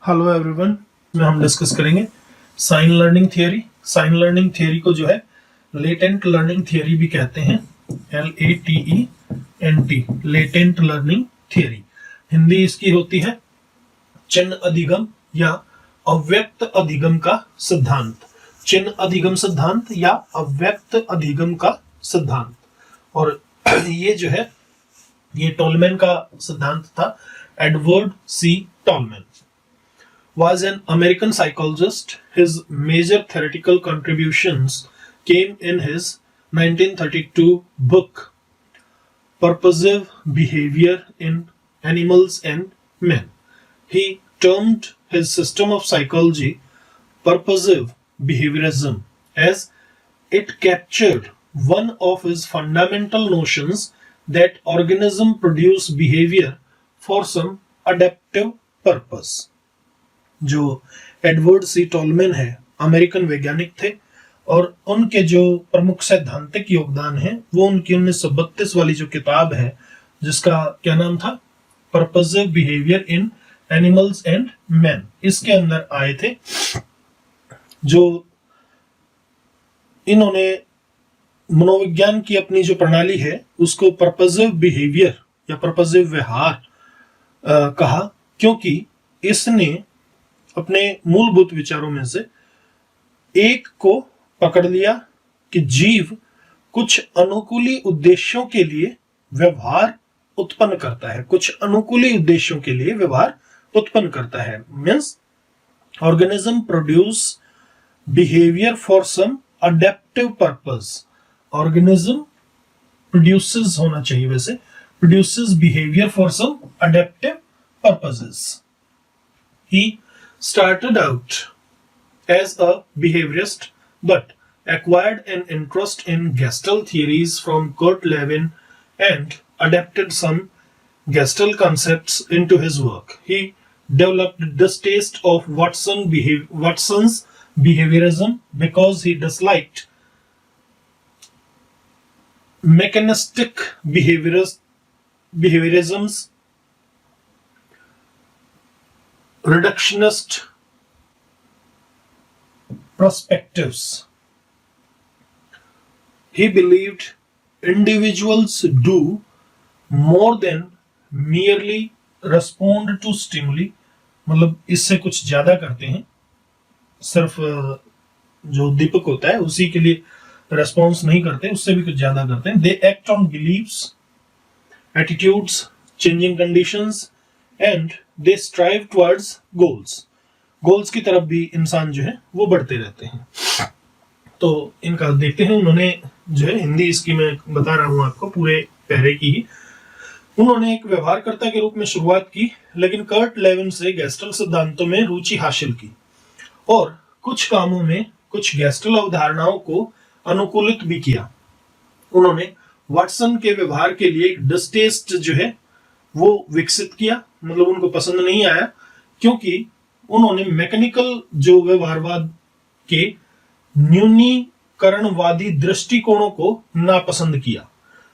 Hello everyone, में हम discuss करेंगे sign learning theory. Sign learning theory को जो है लेटेंट लर्निंग थियरी भी कहते हैं, LATENT, latent learning theory. Hindi इसकी होती है चिन्ह अधिगम या अव्यक्त अधिगम का सिद्धांत। चिन्ह अधिगम सिद्धांत या अव्यक्त अधिगम का सिद्धांत। और ये जो है ये टॉलमैन का सिद्धांत था। Edward C Tolman was an American psychologist. His major theoretical contributions came in his 1932 book Purposive Behavior in Animals and Men. He termed his system of psychology purposive behaviorism as it captured one of his fundamental notions that organisms produce behavior for some adaptive purpose. जो Edward C tall man है, American वैज्ञानिक थे और उनके जो प्रमुख सैद्धांतिक योगदान है वो उनकी 1932 वाली जो किताब है जिसका क्या नाम था, purposive behaviour in animals and man, इसके अंदर आए थे। जो इन्होंने मनोविज्ञान की अपनी जो प्रणाली है उसको पर्पसिव बिहेवियर या पर्पसिव व्यवहार कहा, क्योंकि इसने अपने मूलभूत विचारों में से एक को पकड़ लिया कि जीव कुछ अनुकूली उद्देश्यों के लिए व्यवहार उत्पन्न करता है, कुछ अनुकूली उद्देश्यों के लिए व्यवहार उत्पन्न करता है। Means organism produce behaviour for some adaptive purpose. Organism produces होना चाहिए, वैसे produces behaviour for some adaptive purposes. He started out as a behaviorist but acquired an interest in Gestalt theories from Kurt Lewin and adapted some Gestalt concepts into his work. He developed distaste of Watson's behaviorism because he disliked mechanistic behaviorism's reductionist perspectives. He believed individuals do more than merely respond to stimuli, मतलब इससे कुछ ज्यादा करते हैं, सिर्फ जो दीपक होता है उसी के लिए रेस्पॉन्स नहीं करते, उससे भी कुछ ज्यादा करते हैं। They act on beliefs, attitudes, changing conditions and they strive towards goals. Goals की तरफ भी इंसान जो है वो बढ़ते रहते हैं। तो इनका देखते हैं, उन्होंने जो है हिंदी इसकी मैं बता रहा हूं आपको पूरे पैरे की ही। उन्होंने एक व्यवहारकर्ता के रूप में शुरुआत की, लेकिन कर्ट लेविन से गेस्टल सिद्धांतों में रुचि हासिल की और कुछ कामों में कुछ गेस्टल अवधारणाओं को अनुकूलित भी किया। उन्होंने वाटसन के व्यवहार के लिए एक डिस्टेस्ट जो है वो विकसित किया, मतलब उनको पसंद नहीं आया, क्योंकि उन्होंने मैकेनिकल जो व्यवहारवाद के न्यूनीकरणवादी दृष्टिकोणों को नापसंद किया।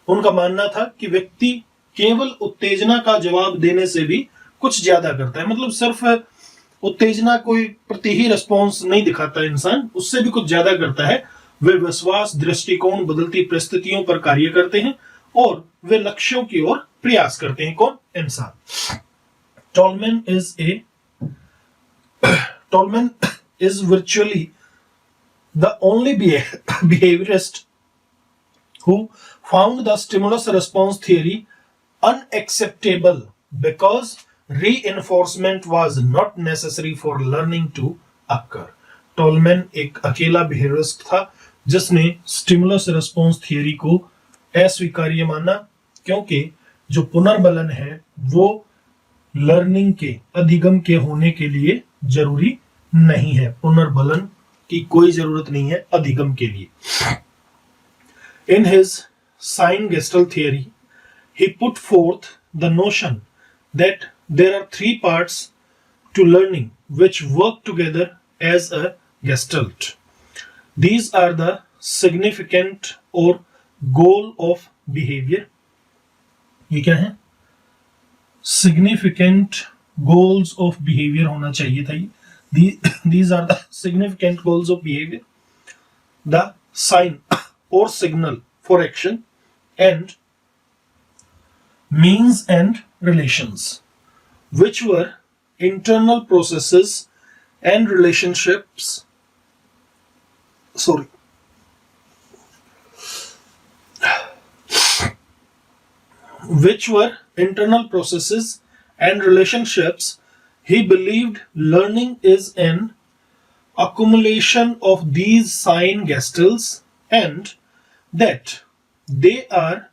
उनका मानना था कि व्यक्ति केवल उत्तेजना का जवाब देने से भी कुछ ज्यादा करता है, मतलब सिर्फ उत्तेजना कोई प्रति ही रिस्पॉन्स नहीं दिखाता इंसान, उससे भी कुछ ज्यादा करता है। वे विश्वास, दृष्टिकोण, बदलती परिस्थितियों पर कार्य करते हैं और वे लक्ष्यों की ओर प्रयास करते हैं। कौन? इंसान। Tall man is virtually the only behaviorist who found the stimulus response theory unacceptable because reinforcement was not necessary for learning to occur. Tall man एक अकेला बिहेवियरिस्ट था जिसने स्टिमुलस रिस्पॉन्स थियरी को अस्वीकार्य माना, क्योंकि जो पुनर्बलन है वो लर्निंग के, अधिगम के होने के लिए जरूरी नहीं है। पुनर्बलन की कोई जरूरत नहीं है अधिगम के लिए। In his sign Gestalt theory, he put forth the notion that there are three parts to learning which work together as a Gestalt. These are the significant or goal of behavior. ये क्या है? significant goals of behaviour होना चाहिए था ये। These are the significant goals of behavior, the sign or signal for action, and means and relations, which were internal processes and relationships. Which were internal processes and relationships. He believed learning is an accumulation of these sign gestures and that they are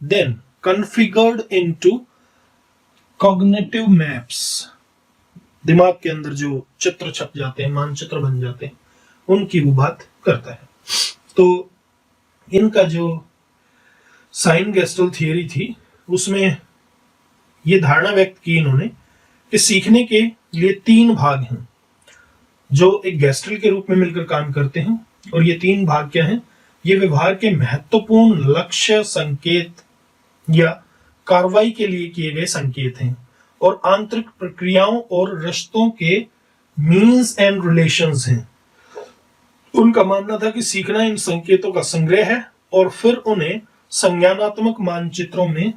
then configured into cognitive maps. दिमाग के अंदर जो चित्र छप जाते हैं, मानचित्र बन जाते हैं, उनकी वो बात करता है। तो इनका जो साइन गेस्टल थियरी थी उसमें ये धारणा व्यक्त की इन्होंने कि सीखने के लिए 3 भाग हैं जो एक गेस्टल के रूप में मिलकर काम करते हैं, और ये 3 भाग क्या हैं? ये व्यवहार के महत्वपूर्ण लक्ष्य, संकेत या कार्रवाई के लिए किए गए संकेत हैं, और आंतरिक प्रक्रियाओं और रिश्तों के मीन्स एंड रिलेशंस हैं। उनका मानना था कि सीखना इन संकेतों का संग्रह है और फिर उन्हें संज्ञानात्मक मानचित्रों में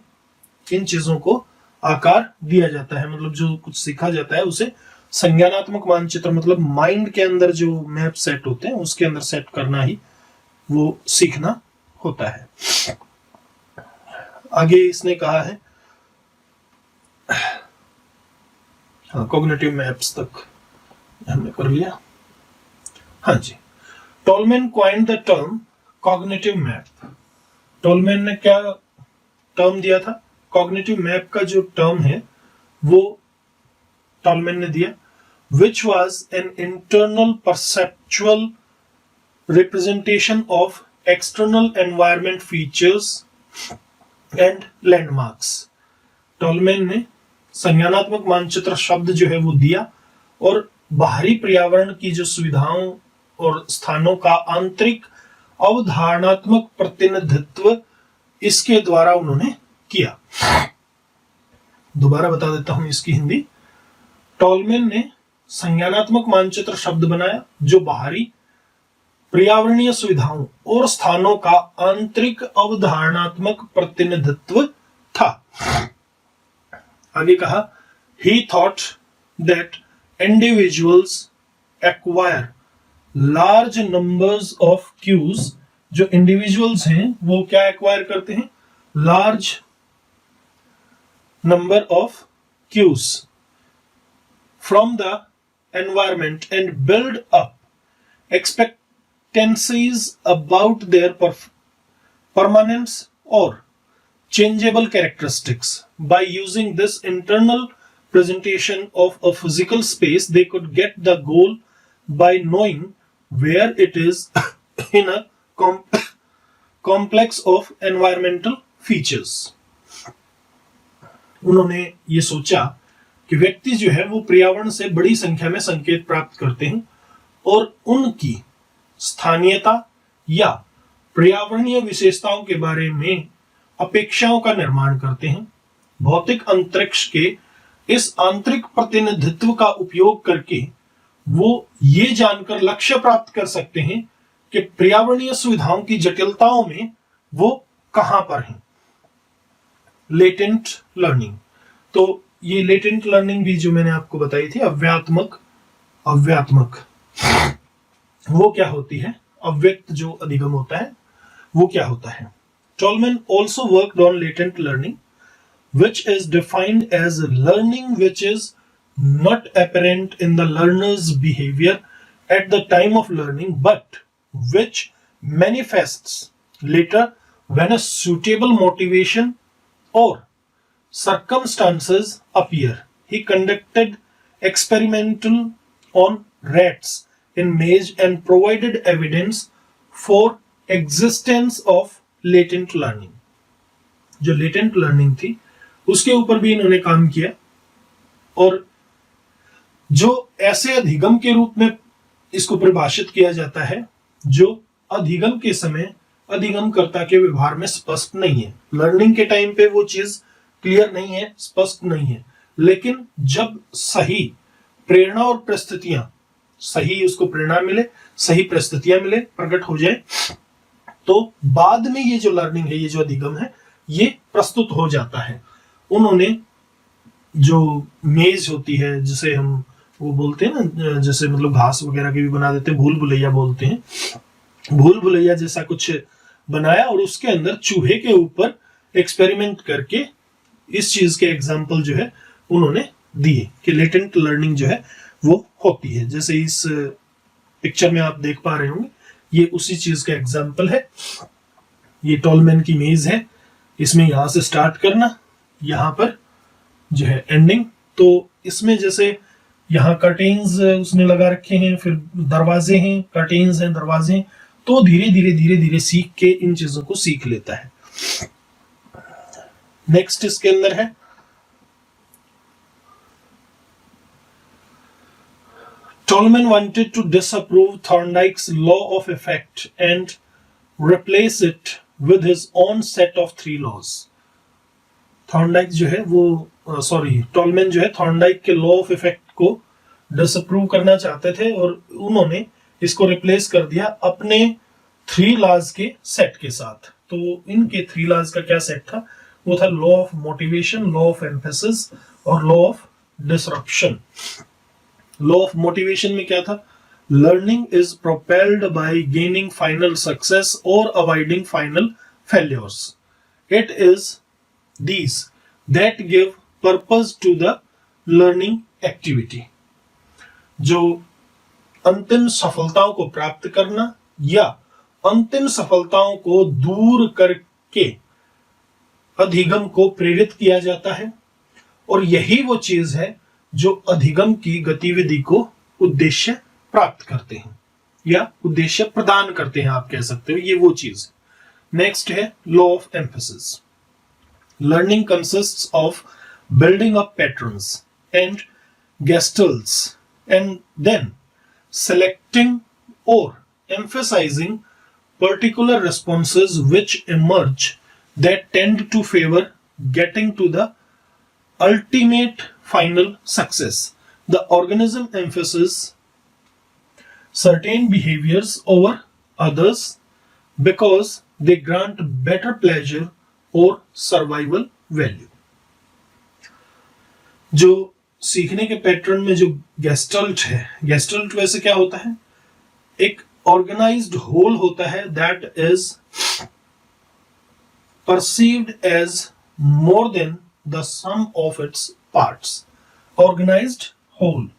इन चीजों को आकार दिया जाता है। मतलब जो कुछ सीखा जाता है उसे संज्ञानात्मक मानचित्र, मतलब माइंड के अंदर जो मैप सेट होते हैं उसके अंदर सेट करना ही वो सीखना होता है। आगे इसने कहा है, हाँ, कॉग्निटिव मैप्स तक हमने कर लिया। हाँ जी, Tolman coined the term cognitive map. Tolman ने क्या टर्म दिया था? कॉग्निटिव मैप का जो टर्म है वो टॉलमैन ने दिया, which was an internal perceptual representation of external environment features and landmarks. Tall man ने संज्ञानात्मक मानचित्र शब्द जो है वो दिया और बाहरी पर्यावरण की जो सुविधाओं और स्थानों का आंतरिक अवधारणात्मक प्रतिनिधित्व इसके द्वारा उन्होंने किया। दोबारा बता देता हूं इसकी हिंदी। टॉलमैन ने संज्ञानात्मक मानचित्र शब्द बनाया जो बाहरी पर्यावरणीय सुविधाओं और स्थानों का आंतरिक अवधारणात्मक प्रतिनिधित्व था। आगे कहा, he thought that individuals acquire large numbers of cues। जो इंडिविजुअल्स हैं वो क्या एक्वायर करते हैं? Large number of cues from the environment and build up expectancies about their permanence or changeable characteristics. By using this internal presentation of a physical space, they could get the goal by knowing where it is in a complex of environmental features. उन्होंने ये सोचा कि व्यक्ति जो है वो पर्यावरण से बड़ी संख्या में संकेत प्राप्त करते हैं और उनकी स्थानीयता या पर्यावरणीय विशेषताओं के बारे में अपेक्षाओं का निर्माण करते हैं। भौतिक अंतरिक्ष के इस आंतरिक प्रतिनिधित्व का उपयोग करके वो ये जानकर लक्ष्य प्राप्त कर सकते हैं कि पर्यावरणीय सुविधाओं की जटिलताओं में वो कहां पर हैं। लेटेंट लर्निंग, तो ये लेटेंट लर्निंग भी जो मैंने आपको बताई थी, अव्यात्मक वो क्या होती है? अव्यक्त जो अधिगम होता है वो क्या होता है? Tall man also worked on latent learning, which is defined as learning which is not apparent in the learner's behavior at the time of learning, but which manifests later when a suitable motivation or circumstances appear. He conducted experimental on rats in maze and provided evidence for existence of latent learning. जो latent learning थी उसके ऊपर भी इन्होंने काम किया, और जो ऐसे अधिगम के रूप में इसको परिभाषित किया जाता है जो अधिगम के समय अधिगमकर्ता के व्यवहार में स्पष्ट नहीं है। लर्निंग के टाइम पे वो चीज क्लियर नहीं है, स्पष्ट नहीं है, लेकिन जब सही प्रेरणा और परिस्थितियां, सही उसको प्रेरणा मिले, सही परिस्थितियां मिले, प्रकट हो जाए, तो बाद में ये जो लर्निंग है, ये जो अधिगम है, ये प्रस्तुत हो जाता है। उन्होंने जो मेज होती है, जिसे हम वो बोलते हैं ना, जैसे मतलब घास वगैरह के भी बना देते हैं, भूल भुलैया बोलते हैं, भूल भुलैया जैसा कुछ बनाया और उसके अंदर चूहे के ऊपर एक्सपेरिमेंट करके इस चीज के एग्जाम्पल जो है उन्होंने दिए कि लेटेंट लर्निंग जो है वो होती है। जैसे इस पिक्चर में आप देख पा रहे होंगे, ये उसी चीज का एग्जाम्पल है। ये टॉलमैन की मेज है, इसमें यहां से स्टार्ट करना, यहां पर जो है एंडिंग। तो इसमें जैसे यहाँ कर्टेन्स उसने लगा रखे हैं, फिर दरवाजे हैं, कर्टेन्स हैं, दरवाजे हैं, तो धीरे धीरे सीख के इन चीजों को सीख लेता है। नेक्स्ट इसके अंदर है Tolman wanted to disapprove Thorndike's law of effect and replace it with his own set of 3 laws. Thorndike जो है वो टॉलमैन जो है थॉर्नडाइक के लॉ ऑफ इफेक्ट को डिसअप्रूव करना चाहते थे और उन्होंने इसको रिप्लेस कर दिया अपने 3 लॉज के सेट के साथ। तो इनके 3 लॉज का क्या सेट था? वो था law of motivation, law of emphasis और law of disruption. Law of motivation में क्या था? Learning is propelled by gaining final success और avoiding final failures. It is these that give purpose to the learning activity। जो अंतिम सफलताओं को प्राप्त करना या अंतिम सफलताओं को दूर करके अधिगम को प्रेरित किया जाता है, और यही वो चीज है जो अधिगम की गतिविधि को उद्देश्य प्राप्त करते हैं या उद्देश्य प्रदान करते हैं, आप कह सकते हो, ये वो चीज है। नेक्स्ट है law of emphasis. Learning consists of building up patterns and gestalts and then selecting or emphasizing particular responses which emerge that tend to favor getting to the ultimate final success. The organism emphasizes certain behaviors over others because they grant better pleasure और survival value. जो सीखने के pattern में जो gestalt है, gestalt वैसे क्या होता है? एक ऑर्गेनाइज्ड होल होता है that is perceived as more than the sum of its parts. Organised whole,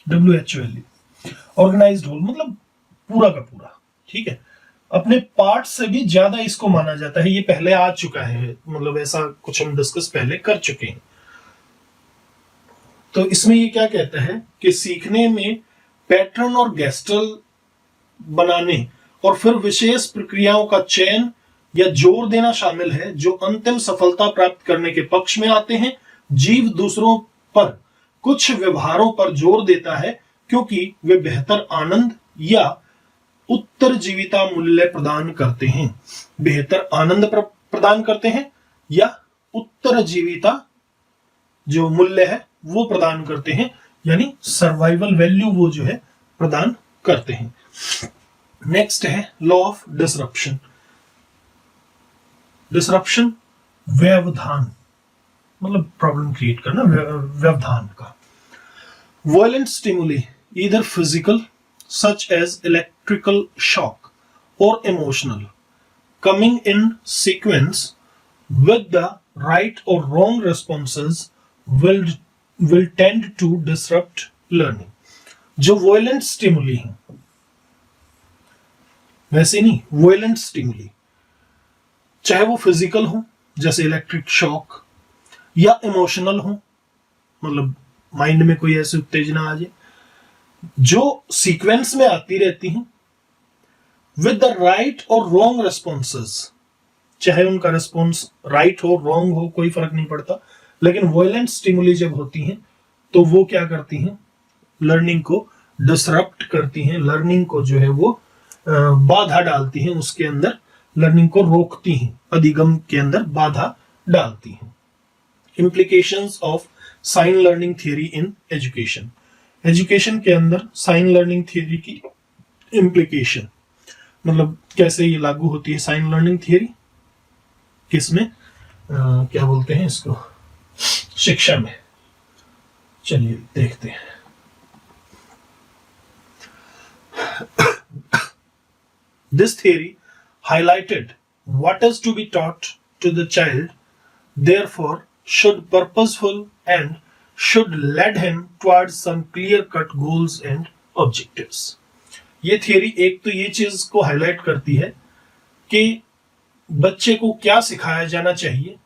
WHOL, organised whole मतलब पूरा का पूरा, ठीक है, अपने पार्ट से भी ज्यादा इसको माना जाता है। ये पहले आ चुका है, मतलब ऐसा कुछ हम डिस्कस पहले कर चुके हैं। तो इसमें ये क्या कहता है कि सीखने में पैटर्न और गेस्टल बनाने और फिर विशेष प्रक्रियाओं का चयन या जोर देना शामिल है जो अंतिम सफलता प्राप्त करने के पक्ष में आते हैं। जीव दूसरों पर कुछ व्यवहारों पर जोर देता है क्योंकि वे बेहतर आनंद या उत्तरजीविता मूल्य प्रदान करते हैं। बेहतर आनंद प्रदान करते हैं या उत्तरजीविता जो मूल्य है वो प्रदान करते हैं, यानी सर्वाइवल वैल्यू वो जो है प्रदान करते हैं। नेक्स्ट है लॉ ऑफ डिसरप्शन। डिसरप्शन व्यवधान मतलब प्रॉब्लम क्रिएट करना, व्यवधान का। Violent stimuli either physical such as electrical shock or emotional coming in sequence with the right or wrong responses will tend to disrupt learning। जो violent stimuli हैं, वैसे नहीं, violent stimuli चाहे वो फिजिकल हो जैसे इलेक्ट्रिक शॉक, या emotional हो मतलब माइंड में कोई ऐसी उत्तेजना आ जाए जो सीक्वेंस में आती रहती हैं, विद द राइट और रॉन्ग रेस्पॉन्सेस, चाहे उनका रेस्पॉन्स राइट हो रॉन्ग हो कोई फर्क नहीं पड़ता, लेकिन वायलेंट स्टिमुली जब होती हैं तो वो क्या करती हैं? लर्निंग को डिसरप्ट करती हैं, लर्निंग को जो है वो बाधा डालती हैं, उसके अंदर लर्निंग को रोकती हैं, अधिगम के अंदर बाधा डालती हैं। Implications of sign learning theory in education. Education के अंदर साइन लर्निंग थियरी की इम्प्लीकेशन, मतलब कैसे ये लागू होती है साइन लर्निंग थियरी, किसमें क्या बोलते हैं इसको, शिक्षा में। चलिए देखते हैं। This theory highlighted what is to be taught to the child, therefore should purposeful and should lead him towards some clear-cut goals and objectives. ये थियरी एक तो ये चीज को हाईलाइट करती है कि बच्चे को क्या सिखाया जाना चाहिए,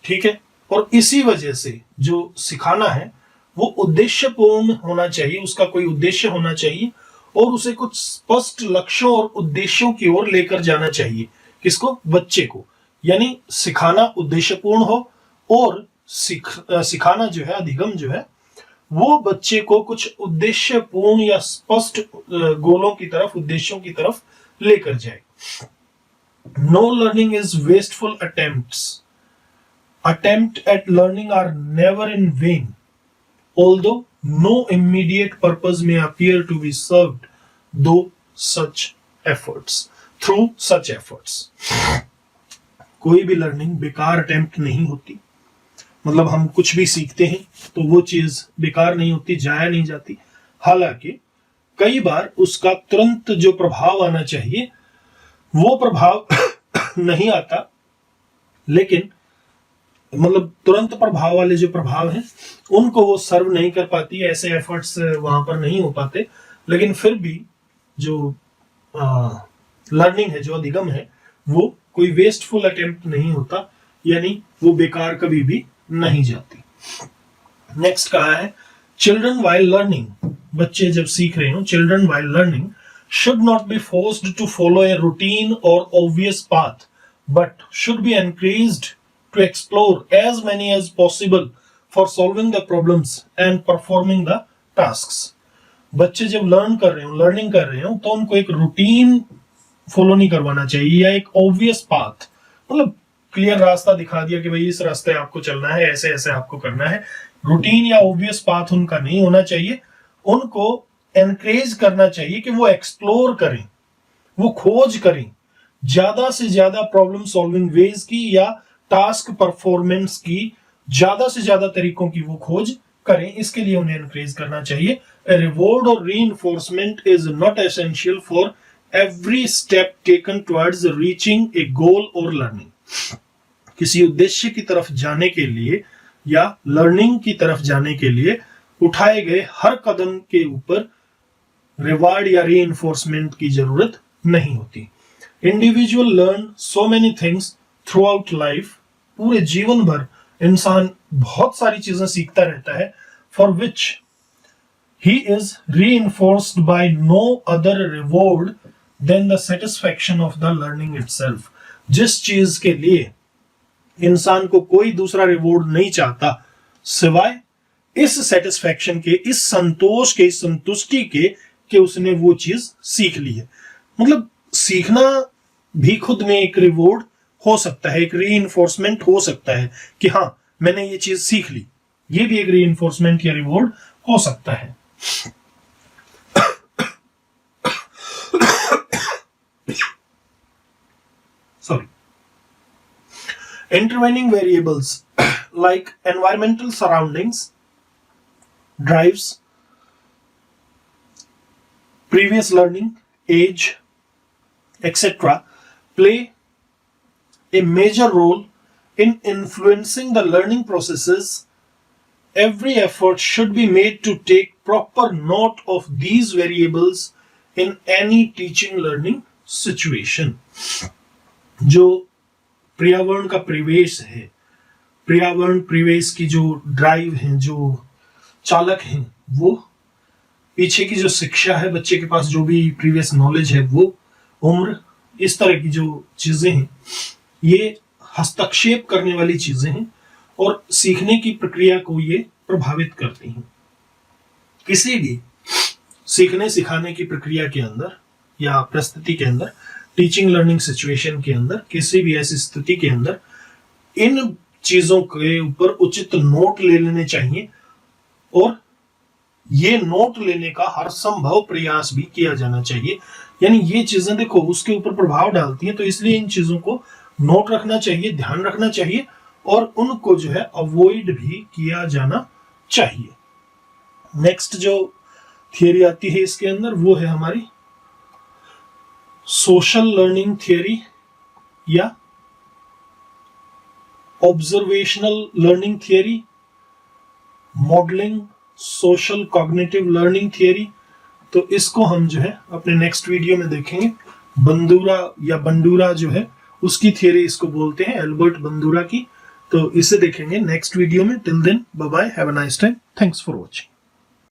ठीक है, और इसी वजह से जो सिखाना है वो उद्देश्यपूर्ण होना चाहिए, उसका कोई उद्देश्य होना चाहिए और उसे कुछ स्पष्ट लक्ष्यों और उद्देश्यों की ओर लेकर जाना चाहिए। किसको? बच्चे को। यानी सिखाना उद्देश्यपूर्ण हो और सिखाना जो है, अधिगम जो है, वो बच्चे को कुछ उद्देश्यपूर्ण या स्पष्ट गोलों की तरफ, उद्देश्यों की तरफ लेकर जाए। Know learning is wasteful attempts. Attempt at learning are never in vain, although no immediate purpose may appear to be served through such efforts. कोई भी लर्निंग बेकार अटेम्प्ट नहीं होती। मतलब हम कुछ भी सीखते हैं तो वो चीज बेकार नहीं होती, जाया नहीं जाती। हालांकि कई बार उसका तुरंत जो प्रभाव आना चाहिए वो प्रभाव नहीं आता, लेकिन मतलब तुरंत प्रभाव वाले जो प्रभाव हैं उनको वो सर्व नहीं कर पाती, ऐसे एफर्ट्स वहां पर नहीं हो पाते। लेकिन फिर भी जो लर्निंग है, जो अधिगम है, वो कोई वेस्टफुल अटेम्प्ट नहीं होता, यानी वो बेकार कभी भी नहीं जाती। नेक्स्ट कहा है चिल्ड्रन वाइल लर्निंग, बच्चे जब सीख रहे हो, children while learning should not be forced to follow a routine और obvious path, but should be encouraged to explore as many as possible for solving the problems and performing the tasks. बच्चे जब learning कर रहे हो तो उनको एक routine follow नहीं करवाना चाहिए या एक ऑब्वियस पाथ, मतलब क्लियर रास्ता दिखा दिया कि भाई इस रास्ते आपको चलना है, ऐसे ऐसे आपको करना है। रूटीन या ऑब्वियस पाथ उनका नहीं होना चाहिए। उनको एनकरेज करना चाहिए कि वो एक्सप्लोर करें, वो खोज करें, ज्यादा से ज्यादा प्रॉब्लम सॉल्विंग वेज की या टास्क परफॉर्मेंस की ज्यादा से ज्यादा तरीकों की वो खोज करें। इसके लिए उन्हें एनकरेज करना चाहिए। रिवॉर्ड और reinforcement is not essential for every step taken towards reaching a goal और लर्निंग। किसी उद्देश्य की तरफ जाने के लिए या लर्निंग की तरफ जाने के लिए उठाए गए हर कदम के ऊपर रिवार्ड या रीइंफोर्समेंट की जरूरत नहीं होती। Individual learn so many things through out life, पूरे जीवन भर इंसान बहुत सारी चीजें सीखता रहता है। For which he is reinforced by no other reward than the satisfaction of the learning itself. जिस चीज के लिए इंसान को कोई दूसरा रिवॉर्ड नहीं चाहता सिवाय इस सेटिस्फैक्शन के, इस संतोष के, इस संतुष्टि के कि उसने वो चीज सीख ली है। मतलब सीखना भी खुद में एक रिवॉर्ड हो सकता है, एक रीइंफोर्समेंट हो सकता है कि हाँ मैंने ये चीज सीख ली, ये भी एक रीइंफोर्समेंट या रिवॉर्ड हो सकता है। Sorry. Intervening variables like environmental surroundings, drives, previous learning, age, etc. play a major role in influencing the learning processes. Every effort should be made to take proper note of these variables in any teaching learning situation. जो पर्यावरण का परिवेश है, पर्यावरण परिवेश की जो drive है, जो चालक हैं, वो पीछे की जो शिक्षा है, बच्चे के पास जो भी प्रीवियस नॉलेज है, वो उम्र, इस तरह की जो चीजें हैं, ये हस्तक्षेप करने वाली चीजें हैं और सीखने की प्रक्रिया को ये प्रभावित करती हैं। किसी भी सीखने सिखाने की प्रक्रिया के अंदर या परिस्थिति के अंदर, टीचिंग लर्निंग सिचुएशन के अंदर, किसी भी ऐसी स्थिति के अंदर इन चीजों के ऊपर उचित नोट ले लेने चाहिए और ये नोट लेने का हर संभव प्रयास भी किया जाना चाहिए। यानी ये चीजें देखो उसके ऊपर प्रभाव डालती हैं, तो इसलिए इन चीजों को नोट रखना चाहिए, ध्यान रखना चाहिए और उनको जो है अवॉइड भी किया जाना चाहिए। नेक्स्ट जो थियरी आती है इसके अंदर वो है हमारी सोशल लर्निंग थियरी या observational learning theory, modelling social cognitive learning theory. तो इसको हम जो है अपने नेक्स्ट वीडियो में देखेंगे। बंदूरा या बंडूरा जो है उसकी थियरी इसको बोलते हैं, एल्बर्ट बंदूरा की। तो इसे देखेंगे नेक्स्ट वीडियो में। Till then bye bye, have a nice time, thanks for watching.